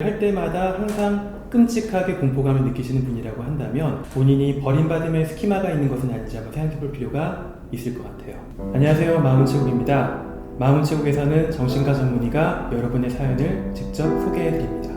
할 때마다 항상 끔찍하게 공포감을 느끼시는 분이라고 한다면 본인이 버림받음의 스키마가 있는 것은 아닌지 한번 생각해 볼 필요가 있을 것 같아요. 안녕하세요, 마음은채국입니다. 마음은채국에서는 정신과 전문의가 여러분의 사연을 직접 소개해 드립니다.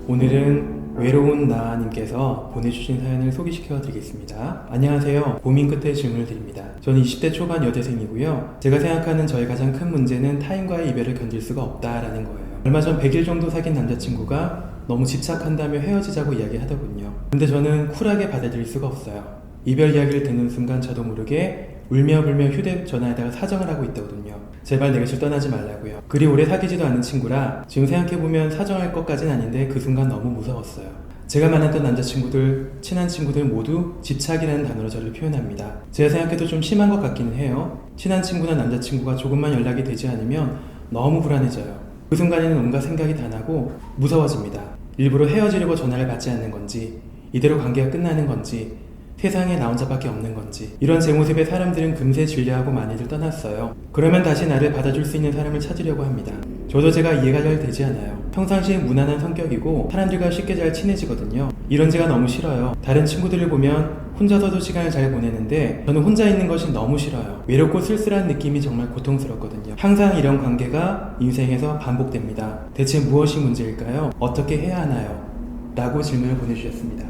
오늘은 외로운 나님께서 보내주신 사연을 소개시켜 드리겠습니다. 안녕하세요. 고민 끝에 질문을 드립니다. 저는 20대 초반 여대생이고요. 제가 생각하는 저의 가장 큰 문제는 타인과의 이별을 견딜 수가 없다라는 거예요. 얼마 전 100일 정도 사귄 남자친구가 너무 집착한다며 헤어지자고 이야기하더군요. 근데 저는 쿨하게 받아들일 수가 없어요. 이별 이야기를 듣는 순간 저도 모르게 울며불며 휴대전화에다가 사정을 하고 있더군요. 제발 내 곁을 떠나지 말라고요. 그리 오래 사귀지도 않은 친구라 지금 생각해보면 사정할 것까진 아닌데 그 순간 너무 무서웠어요. 제가 만났던 남자친구들, 친한 친구들 모두 집착이라는 단어로 저를 표현합니다. 제가 생각해도 좀 심한 것 같기는 해요. 친한 친구나 남자친구가 조금만 연락이 되지 않으면 너무 불안해져요. 그 순간에는 온갖 생각이 다 나고 무서워집니다. 일부러 헤어지려고 전화를 받지 않는 건지, 이대로 관계가 끝나는 건지, 세상에 나 혼자밖에 없는 건지. 이런 제 모습에 사람들은 금세 질려하고 많이들 떠났어요. 그러면 다시 나를 받아줄 수 있는 사람을 찾으려고 합니다. 저도 제가 이해가 잘 되지 않아요. 평상시에 무난한 성격이고 사람들과 쉽게 잘 친해지거든요. 이런 제가 너무 싫어요. 다른 친구들을 보면 혼자서도 시간을 잘 보내는데 저는 혼자 있는 것이 너무 싫어요. 외롭고 쓸쓸한 느낌이 정말 고통스럽거든요. 항상 이런 관계가 인생에서 반복됩니다. 대체 무엇이 문제일까요? 어떻게 해야 하나요? 라고 질문을 보내주셨습니다.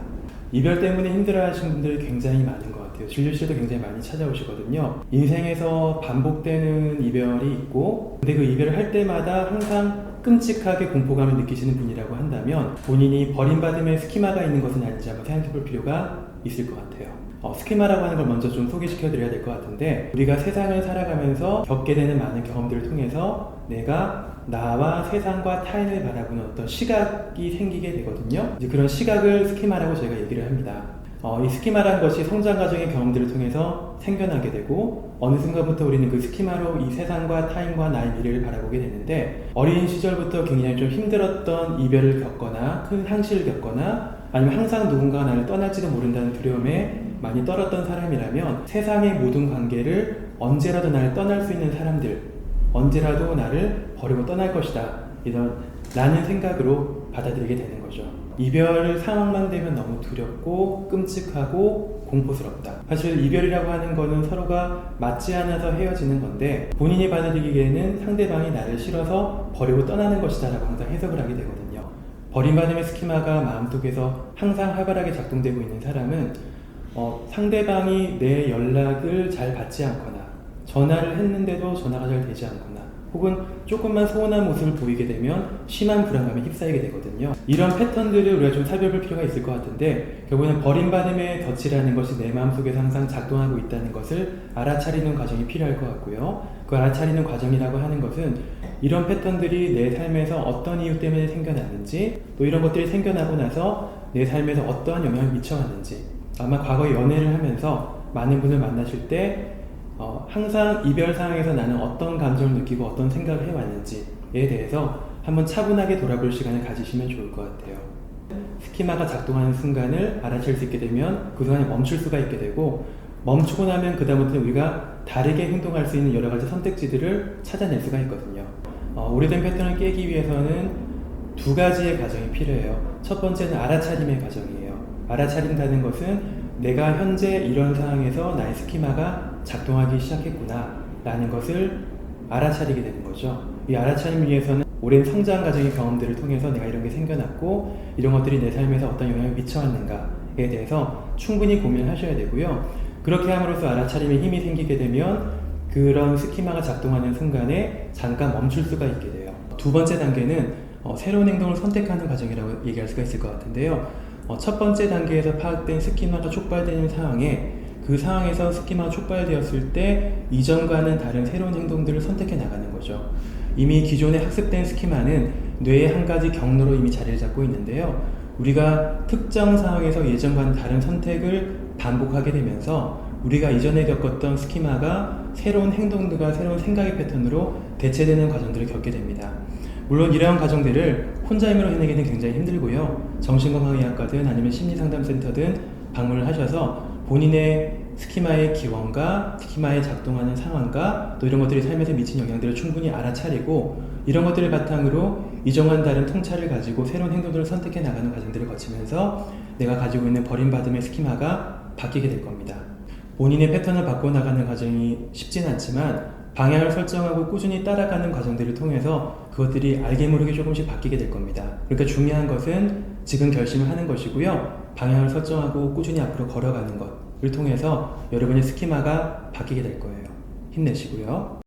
이별 때문에 힘들어하시는 분들이 굉장히 많은 것 같아요. 진료실도 굉장히 많이 찾아오시거든요. 인생에서 반복되는 이별이 있고, 근데 그 이별을 할 때마다 항상 끔찍하게 공포감을 느끼시는 분이라고 한다면 본인이 버림받음의 스키마가 있는 것은 아닌지 한번 생각해 볼 필요가 있을 것 같아요. 스키마라고 하는 걸 먼저 좀 소개시켜 드려야 될 것 같은데, 우리가 세상을 살아가면서 겪게 되는 많은 경험들을 통해서 내가 나와 세상과 타인을 바라보는 어떤 시각이 생기게 되거든요. 이제 그런 시각을 스키마라고 저희가 얘기를 합니다. 이 스키마라는 것이 성장 과정의 경험들을 통해서 생겨나게 되고, 어느 순간부터 우리는 그 스키마로 이 세상과 타인과 나의 미래를 바라보게 되는데, 어린 시절부터 굉장히 좀 힘들었던 이별을 겪거나 큰 상실을 겪거나 아니면 항상 누군가가 나를 떠날지도 모른다는 두려움에 많이 떨었던 사람이라면 세상의 모든 관계를 언제라도 나를 떠날 수 있는 사람들, 언제라도 나를 버리고 떠날 것이다, 이런 라는 생각으로 받아들이게 되는 거죠. 이별 상황만 되면 너무 두렵고 끔찍하고 공포스럽다. 사실 이별이라고 하는 거는 서로가 맞지 않아서 헤어지는 건데, 본인이 받아들이기에는 상대방이 나를 싫어서 버리고 떠나는 것이다 라고 항상 해석을 하게 되거든요. 버림받음의 스키마가 마음속에서 항상 활발하게 작동되고 있는 사람은 상대방이 내 연락을 잘 받지 않거나, 전화를 했는데도 전화가 잘 되지 않거나, 혹은 조금만 소원한 모습을 보이게 되면 심한 불안감에 휩싸이게 되거든요. 이런 패턴들을 우리가 좀 살펴볼 필요가 있을 것 같은데, 결국에는 버림받음의 덫이라는 것이 내 마음속에서 항상 작동하고 있다는 것을 알아차리는 과정이 필요할 것 같고요. 그 알아차리는 과정이라고 하는 것은 이런 패턴들이 내 삶에서 어떤 이유 때문에 생겨났는지, 또 이런 것들이 생겨나고 나서 내 삶에서 어떠한 영향을 미쳐왔는지, 아마 과거 연애를 하면서 많은 분을 만나실 때 항상 이별 상황에서 나는 어떤 감정을 느끼고 어떤 생각을 해왔는지에 대해서 한번 차분하게 돌아볼 시간을 가지시면 좋을 것 같아요. 스키마가 작동하는 순간을 알아챌 수 있게 되면 그 순간에 멈출 수가 있게 되고, 멈추고 나면 그 다음부터는 우리가 다르게 행동할 수 있는 여러 가지 선택지들을 찾아낼 수가 있거든요. 오래된 패턴을 깨기 위해서는 두 가지의 과정이 필요해요. 첫 번째는 알아차림의 과정이에요. 알아차린다는 것은 내가 현재 이런 상황에서 나의 스키마가 작동하기 시작했구나 라는 것을 알아차리게 되는 거죠. 이 알아차림을 위해서는 오랜 성장 과정의 경험들을 통해서 내가 이런 게 생겨났고, 이런 것들이 내 삶에서 어떤 영향을 미쳐왔는가에 대해서 충분히 고민을 하셔야 되고요. 그렇게 함으로써 알아차림에 힘이 생기게 되면 그런 스키마가 작동하는 순간에 잠깐 멈출 수가 있게 돼요. 두 번째 단계는 새로운 행동을 선택하는 과정이라고 얘기할 수가 있을 것 같은데요. 첫 번째 단계에서 파악된 스키마가 촉발되는 상황에, 그 상황에서 스키마가 촉발되었을 때 이전과는 다른 새로운 행동들을 선택해 나가는 거죠. 이미 기존에 학습된 스키마는 뇌의 한 가지 경로로 이미 자리를 잡고 있는데요. 우리가 특정 상황에서 예전과는 다른 선택을 반복하게 되면서 우리가 이전에 겪었던 스키마가 새로운 행동들과 새로운 생각의 패턴으로 대체되는 과정들을 겪게 됩니다. 물론 이러한 과정들을 혼자 힘으로 해내기는 굉장히 힘들고요. 정신건강의학과든 아니면 심리상담센터든 방문을 하셔서 본인의 스키마의 기원과 스키마의 작동하는 상황과 또 이런 것들이 삶에서 미친 영향들을 충분히 알아차리고 이런 것들을 바탕으로 이전과는 다른 통찰을 가지고 새로운 행동들을 선택해 나가는 과정들을 거치면서 내가 가지고 있는 버림받음의 스키마가 바뀌게 될 겁니다. 본인의 패턴을 바꿔나가는 과정이 쉽진 않지만 방향을 설정하고 꾸준히 따라가는 과정들을 통해서 그것들이 알게 모르게 조금씩 바뀌게 될 겁니다. 그러니까 중요한 것은 지금 결심을 하는 것이고요. 방향을 설정하고 꾸준히 앞으로 걸어가는 것을 통해서 여러분의 스키마가 바뀌게 될 거예요. 힘내시고요.